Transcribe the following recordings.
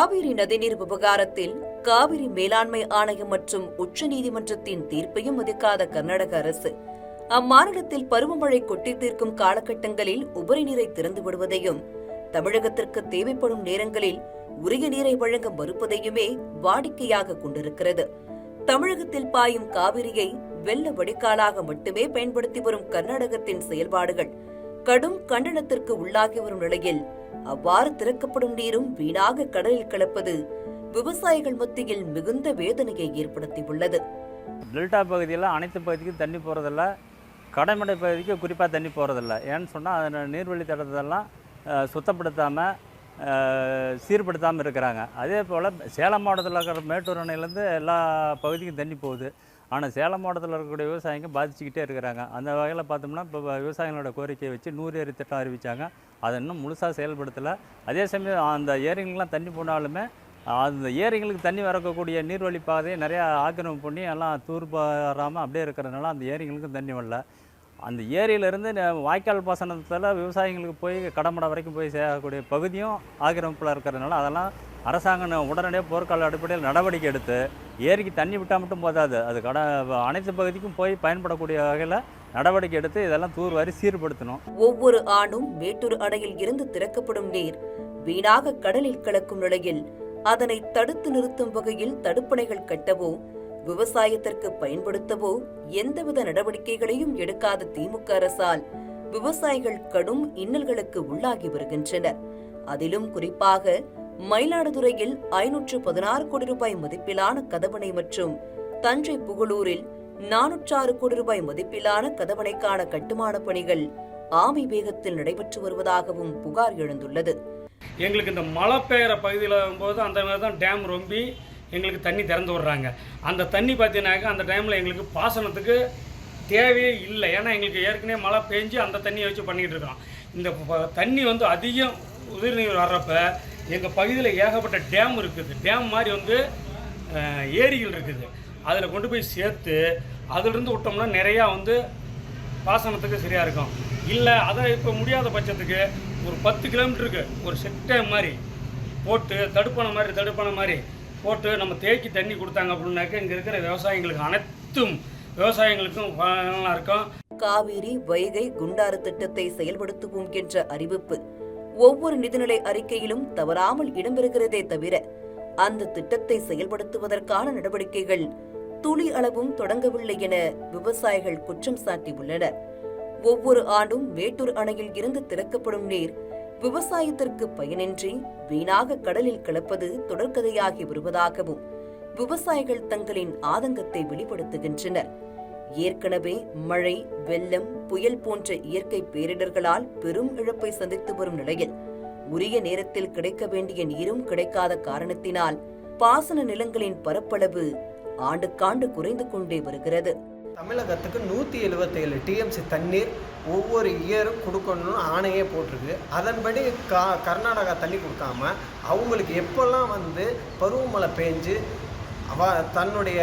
காவிரி நதிநீர் விவகாரத்தில் காவிரி மேலாண்மை ஆணையம் மற்றும் உச்சநீதிமன்றத்தின் தீர்ப்பையும் மதிக்காத கர்நாடக அரசு அம்மாநிலத்தில் பருவமழை கொட்டி தீர்க்கும் காலகட்டங்களில் உபரி நீரை திறந்து விடுவதையும் தமிழகத்திற்கு தேவைப்படும் நேரங்களில் உரிய நீரை வழங்க மறுப்பதையுமே வாடிக்கையாக கொண்டிருக்கிறது. தமிழகத்தில் பாயும் காவிரியை வெள்ள வடிகாலாக மட்டுமே பயன்படுத்தி வரும் கர்நாடகத்தின் செயல்பாடுகள் கடும் கண்டனத்திற்கு உள்ளாகி வரும் நிலையில் அவ்வாறு திறக்கப்படும் நீரும் வீணாக கடலில் கலப்பது விவசாயிகள் மத்தியில் மிகுந்த வேதனையை ஏற்படுத்தியுள்ளது. டெல்டா பகுதியில் அனைத்து பகுதிக்கும் தண்ணி போகிறதில்ல, கடைமடை பகுதிக்கு குறிப்பாக தண்ணி போகிறதில்ல. ஏன்னு சொன்னால் அதில் நீர்வழி தடத்தெல்லாம் சுத்தப்படுத்தாமல் சீர்படுத்தாமல் இருக்கிறாங்க. அதே போல் சேலம் மாவட்டத்தில் இருக்கிற மேட்டூர் அணையிலேருந்து எல்லா பகுதிக்கும் தண்ணி போகுது. ஆனால் சேலம் மாவட்டத்தில் இருக்கக்கூடிய விவசாயிங்க பாதிச்சுக்கிட்டே இருக்கிறாங்க. அந்த வகையில் பார்த்தோம்னா இப்போ விவசாயிகளோட கோரிக்கையை வச்சு 100 ஏரி திட்டம் அறிவித்தாங்க. அதை இன்னும் முழுசாக செயல்படுத்தலை. அதே சமயம் அந்த ஏரிங்களுக்கெலாம் தண்ணி போனாலுமே அந்த ஏரிங்களுக்கு தண்ணி வரக்கூடிய நீர்வழி பாதையை நிறையா ஆக்கிரமிப்பு பண்ணி எல்லாம் தூர் வராமல் அப்படியே இருக்கிறதுனால அந்த ஏரிங்களுக்கும் தண்ணி வரல. அந்த ஏரியிலேருந்து வாய்க்கால் பாசனத்தில் விவசாயிகளுக்கு போய் கடமடை வரைக்கும் போய் சேரக்கூடிய பகுதியும் ஆக்கிரமிப்பில் இருக்கிறதுனால அதெல்லாம் அரசாங்கம் உடனடியாக போர்க்கால அடிப்படையில் நடவடிக்கை எடுத்து ஏரிக்கு தண்ணி விட்டால் மட்டும் போதாது, அது அனைத்து பகுதிக்கும் போய் பயன்படக்கூடிய வகையில் நடவடிக்கை எடுத்து இதெல்லாம் தூர்வாரி சீர்படுத்தணும். ஒவ்வொரு ஆண்டும் மேட்டூர் அணையில் இருந்து திறக்கப்படும் நீர் வீணாக கடலில் கலக்கும் நிலையில் அதனை தடுத்து நிறுத்தும் வகையில் தடுப்பணைகள் கட்டவோ விவசாயத்திற்கு பயன்படுத்தவோ எந்தவித நடவடிக்கைகளையும் எடுக்காத திமுக அரசால் விவசாயிகள் கடும் இன்னல்களுக்கு உள்ளாகி வருகின்றனர். அதிலும் குறிப்பாக மயிலாடுதுறையில் 516 கோடி ரூபாய் மதிப்பிலான கதவணை மற்றும் தஞ்சை புகழூரில் 406 கோடி ரூபாய் மதிப்பிலான கதவணைக்கான கட்டுமான பணிகள் ஆமை வேகத்தில் நடைபெற்று வருவதாகவும் புகார் எழுந்துள்ளது. எங்களுக்கு இந்த மழை பெய்கிற பகுதியில் போது அந்த மாதிரி தான் டேம் ரொம்பி எங்களுக்கு தண்ணி திறந்து விடுறாங்க. அந்த தண்ணி பார்த்தீங்கன்னாக்கா அந்த டைமில் எங்களுக்கு பாசனத்துக்கு தேவையே இல்லை. ஏன்னா எங்களுக்கு ஏற்கனவே மழை பெஞ்சு அந்த தண்ணியை வச்சு பண்ணிக்கிட்டு இருக்கோம். இந்த தண்ணி அதிகம் உதிர் நீர் வர்றப்ப எங்கள் பகுதியில் ஏகப்பட்ட டேம் இருக்குது. டேம் மாதிரி ஏரிகள் இருக்குது. அதில் கொண்டு போய் சேர்த்து அதிலிருந்து விட்டோம்னா நிறையா பாசனத்துக்கு சரியாக இருக்கும். இல்லை அதை இப்போ முடியாத பட்சத்துக்கு ஒரு 10 கிலோமீட்டருக்கு ஒரு செக் டேம் மாதிரி போட்டு தடுப்பணை மாதிரி போட்டு நம்ம தேக்கி தண்ணி கொடுத்தாங்க அப்படின்னாக்க இங்கே இருக்கிற விவசாயிகளுக்கு அனைத்தும் விவசாயிகளுக்கும் நல்லா இருக்கும். காவிரி வைகை குண்டாறு திட்டத்தை செயல்படுத்துவோம் என்ற அறிவிப்பு ஒவ்வொரு நிதிநிலை அறிக்கையிலும் தவறாமல் இடம்பெறுகிறதே தவிர அந்த திட்டத்தை செயல்படுத்துவதற்கான நடவடிக்கைகள் துளி அளவும் தொடங்கவில்லை என விவசாயிகள் குற்றம் சாட்டியுள்ளனர். ஒவ்வொரு ஆண்டும் மேட்டூர் அணையில் இருந்து திறக்கப்படும் நீர் விவசாயத்திற்கு பயனின்றி வீணாக கடலில் கலப்பது தொடர்கதையாகி வருவதாகவும் விவசாயிகள் தங்களின் ஆதங்கத்தை வெளிப்படுத்துகின்றனர். ஏற்கனவே மழை, வெள்ளம், புயல் போன்ற இயற்கை பேரிடர்களால் பெரும் இழப்பை சந்தித்து வரும் நிலையில் உரிய நேரத்தில் கிடைக்க வேண்டிய நீரும் கிடைக்காத காரணத்தினால் பாசன நிலங்களின் பரப்பளவு ஆண்டுக்காண்டு குறைந்து கொண்டே வருகிறது. தமிழகத்துக்கு 177 டிஎம்சி தண்ணீர் ஒவ்வொரு இயரும் கொடுக்கணும்னு ஆணையே போட்டிருக்கு. அதன்படி கர்நாடகா தண்ணி கொடுக்காம அவங்களுக்கு எப்பெல்லாம் பருவமழை பெஞ்சு தன்னுடைய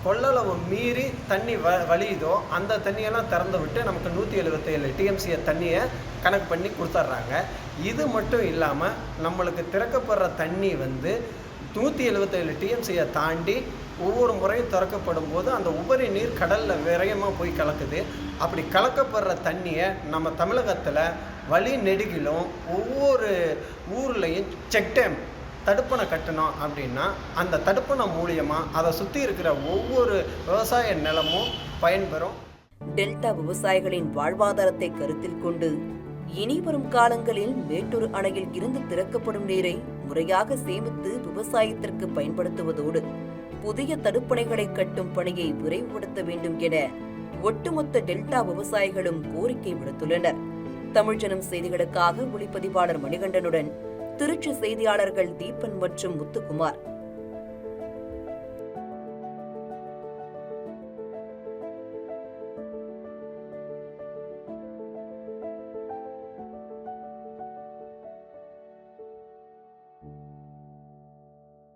கொள்ளளவு மீறி தண்ணி வழியுதோ அந்த தண்ணியெல்லாம் திறந்து விட்டு நமக்கு 177 டிஎம்சியை தண்ணியை கணக்கு பண்ணி கொடுத்துட்றாங்க. இது மட்டும் இல்லாமல் நம்மளுக்கு திறக்கப்படுற தண்ணி 177 டிஎம்சியை தாண்டி ஒவ்வொரு முறையும் திறக்கப்படும் போது அந்த உபரி நீர் கடலில் விரயமாக போய் கலக்குது. அப்படி கலக்கப்படுற தண்ணியை நம்ம தமிழகத்தில் வழி நெடுகிலும் ஒவ்வொரு ஊர்லேயும் செக் டேம் தடுப்பணை கட்டணும் அப்படின்னா அந்த தடுப்பணை மூலியமாக அதை சுற்றி இருக்கிற ஒவ்வொரு விவசாய நிலமும் பயன்பெறும். டெல்டா விவசாயிகளின் வாழ்வாதாரத்தை கருத்தில் கொண்டு இனி வரும் காலங்களில் மேட்டூர் அணையில் இருந்து திறக்கப்படும் நீரை முறையாக சேமித்து விவசாயத்திற்கு பயன்படுத்துவதோடு புதிய தடுப்பணைகளை கட்டும் பணியை விரைவுபடுத்த வேண்டும் என ஒட்டுமொத்த டெல்டா விவசாயிகளும் கோரிக்கை விடுத்துள்ளனர். தமிழ்ஜனம் செய்திகளுக்காக ஒளிப்பதிவாளர் மணிகண்டனுடன் திருச்சி செய்தியாளர்கள் தீபன் மற்றும் முத்துக்குமார்.